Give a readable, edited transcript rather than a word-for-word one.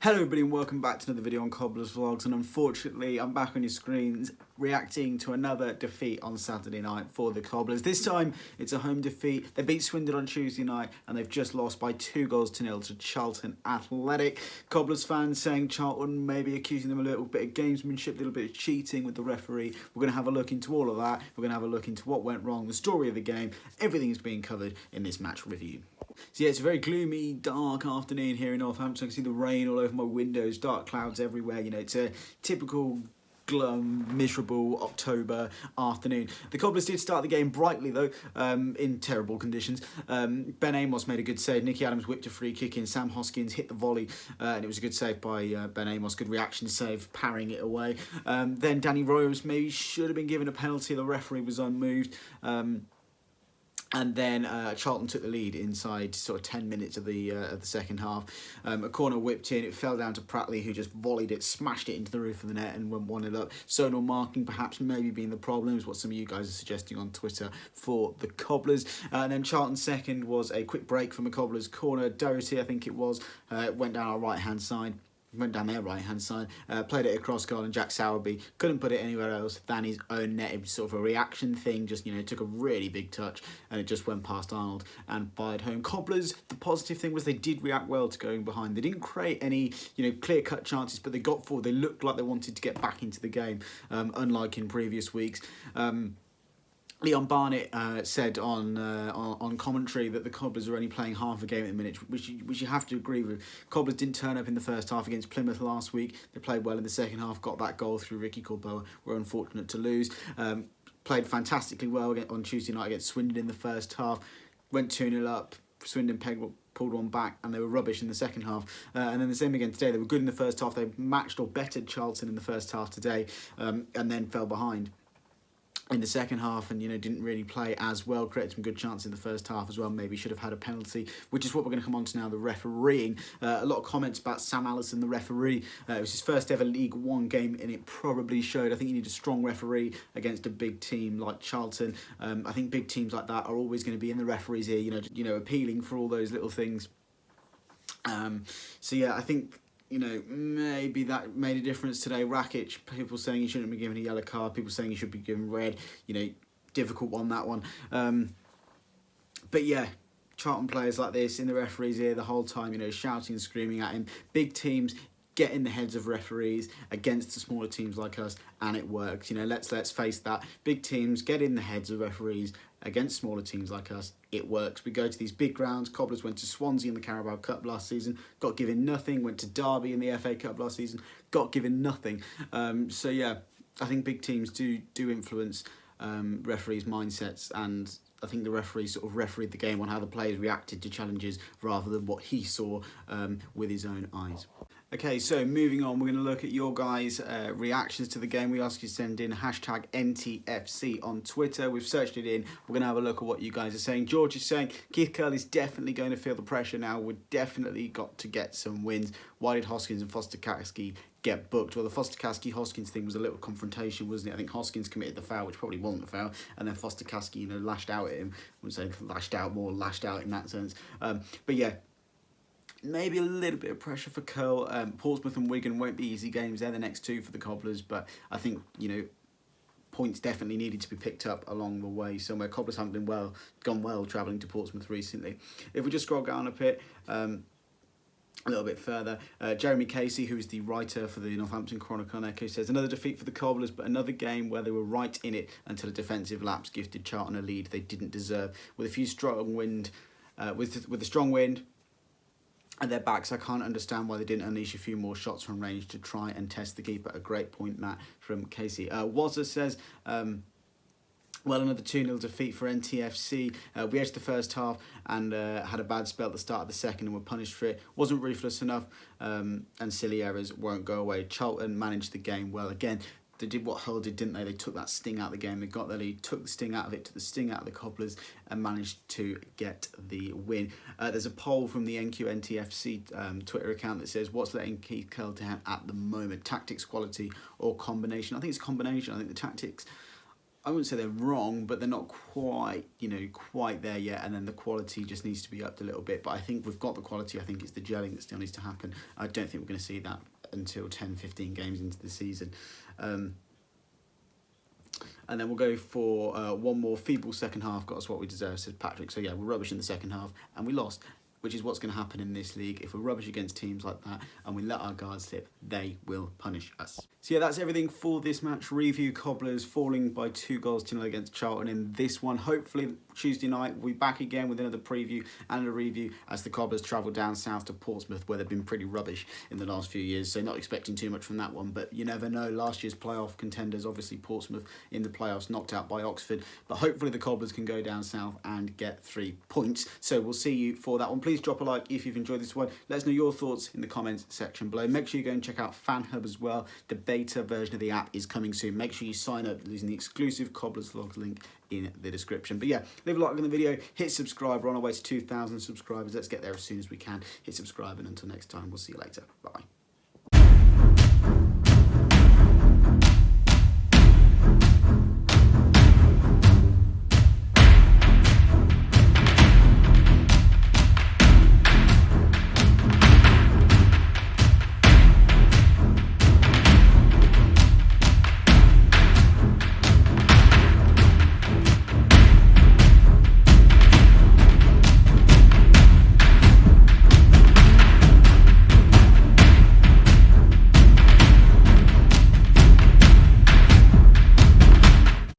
Hello everybody and welcome back to another video on Cobblers Vlogs, and unfortunately I'm back on your screens reacting to another defeat on Saturday night for the Cobblers. This time it's a home defeat. They beat Swindon on Tuesday night and they've just lost by 2-0 to Charlton Athletic. Cobblers fans saying Charlton maybe accusing them a little bit of gamesmanship, a little bit of cheating with the referee. We're going to have a look into all of that. We're going to have a look into what went wrong, the story of the game. Everything's being covered in this match review. So yeah, it's a very gloomy, dark afternoon here in Northampton. I can see the rain all over my windows, dark clouds everywhere. You know, it's a typical glum, miserable October afternoon. The Cobblers did start the game brightly though, in terrible conditions. Ben Amos made a good save. Nicky Adams whipped a free kick in. Sam Hoskins hit the volley, and it was a good save by Ben Amos. Good reaction save, parrying it away. Then Danny Rose maybe should have been given a penalty. The referee was unmoved. And then Charlton took the lead inside sort of 10 minutes of the second half. A corner whipped in, it fell down to Pratley, who just volleyed it, smashed it into the roof of the net and went 1-0 up. Zonal marking perhaps maybe being the problem, is what some of you guys are suggesting on Twitter for the Cobblers. And then Charlton's second was a quick break from a Cobblers corner. Doherty, I think it was, went down our right-hand side. Went down their right-hand side, played it across goal, and Jack Sowerby couldn't put it anywhere else than his own net. It was sort of a reaction thing, just, you know, took a really big touch, and it just went past Arnold and fired home. Cobblers, the positive thing was they did react well to going behind. They didn't create any, you know, clear-cut chances, but they got forward. They looked like they wanted to get back into the game, unlike in previous weeks. Leon Barnett said on commentary that the Cobblers are only playing half a game at the minute, which you have to agree with. Cobblers didn't turn up in the first half against Plymouth last week. They played well in the second half, got that goal through Ricky Corboa. We're unfortunate to lose. Played fantastically well on Tuesday night against Swindon in the first half. Went 2-0 up. Swindon pulled one back, and they were rubbish in the second half. And then the same again today. They were good in the first half. They matched or bettered Charlton in the first half today, and then fell behind in the second half, and, you know, didn't really play as well. Created some good chances in the first half as well. Maybe should have had a penalty, which is what we're going to come on to now, the refereeing. A lot of comments about Sam Allison, the referee. It was his first ever League One game, and it probably showed. I think you need a strong referee against a big team like Charlton. I think big teams like that are always going to be in the referees' ear, you know, appealing for all those little things. So yeah, I think, you know, maybe that made a difference today. Rakic, people saying he shouldn't be given a yellow card, people saying he should be given red. You know, difficult one, that one. But yeah, Charlton players like this in the referee's ear the whole time, you know, shouting and screaming at him. Big teams get in the heads of referees against the smaller teams like us, and it works. You know, let's face that. Big teams get in the heads of referees against smaller teams like us. It works. We go to these big grounds. Cobblers went to Swansea in the Carabao Cup last season, got given nothing. Went to Derby in the FA Cup last season, got given nothing. So yeah, I think big teams do influence referees' mindsets, and I think the referee sort of refereed the game on how the players reacted to challenges rather than what he saw with his own eyes. Okay, so moving on, we're going to look at your guys' reactions to the game. We ask you to send in hashtag NTFC on Twitter. We've searched it in. We're going to have a look at what you guys are saying. George is saying Keith Curl is definitely going to feel the pressure now. We've definitely got to get some wins. Why did Hoskins and Foster-Caskey get booked? Well, the Foster-Caskey-Hoskins thing was a little confrontation, wasn't it? I think Hoskins committed the foul, which probably wasn't a foul, and then Foster-Caskey, you know, lashed out at him. I wouldn't say lashed out in that sense. But yeah, maybe a little bit of pressure for Curl. Portsmouth and Wigan won't be easy games. They're the next two for the Cobblers, but I think, you know, points definitely needed to be picked up along the way somewhere. Cobblers haven't gone well travelling to Portsmouth recently. If we just scroll down a bit, a little bit further, Jeremy Casey, who is the writer for the Northampton Chronicle and Echo, says another defeat for the Cobblers, but another game where they were right in it until a defensive lapse gifted Charlton a lead they didn't deserve. With a strong wind at their backs, I can't understand why they didn't unleash a few more shots from range to try and test the keeper. A great point, Matt, from Casey. Wazza says, well, another 2-0 defeat for NTFC. We edged the first half and had a bad spell at the start of the second and were punished for it. Wasn't ruthless enough, and silly errors won't go away. Charlton managed the game well. Again, they did what Hull did, didn't they? They took that sting out of the game. They got the lead, took the sting out of it, took the sting out of the Cobblers, and managed to get the win. There's a poll from the NQNTFC Twitter account that says, what's letting Keith Curl down at the moment? Tactics, quality, or combination? I think it's combination. I think the tactics I wouldn't say they're wrong, but they're not quite, quite there yet. And then the quality just needs to be upped a little bit. But I think we've got the quality. I think it's the gelling that still needs to happen. I don't think we're going to see that until 10, 15 games into the season. And then we'll go for one more feeble second half. Got us what we deserve, says Patrick. So yeah, we're rubbish in the second half and we lost, which is what's going to happen in this league. If we're rubbish against teams like that and we let our guards slip, they will punish us. So yeah, that's everything for this match review. Cobblers falling by 2-0 against Charlton in this one. Hopefully Tuesday night we'll be back again with another preview and a review as the Cobblers travel down south to Portsmouth, where they've been pretty rubbish in the last few years. So not expecting too much from that one, but you never know. Last year's playoff contenders, obviously Portsmouth in the playoffs, knocked out by Oxford. But hopefully the Cobblers can go down south and get 3 points. So we'll see you for that one. Please drop a like if you've enjoyed this one. Let us know your thoughts in the comments section below. Make sure you go and check out FanHub as well. The beta version of the app is coming soon. Make sure you sign up using the exclusive Cobblers Vlogs link in the description. But yeah, leave a like on the video, hit subscribe. We're on our way to 2,000 subscribers. Let's get there as soon as we can. Hit subscribe, and until next time, we'll see you later. Bye.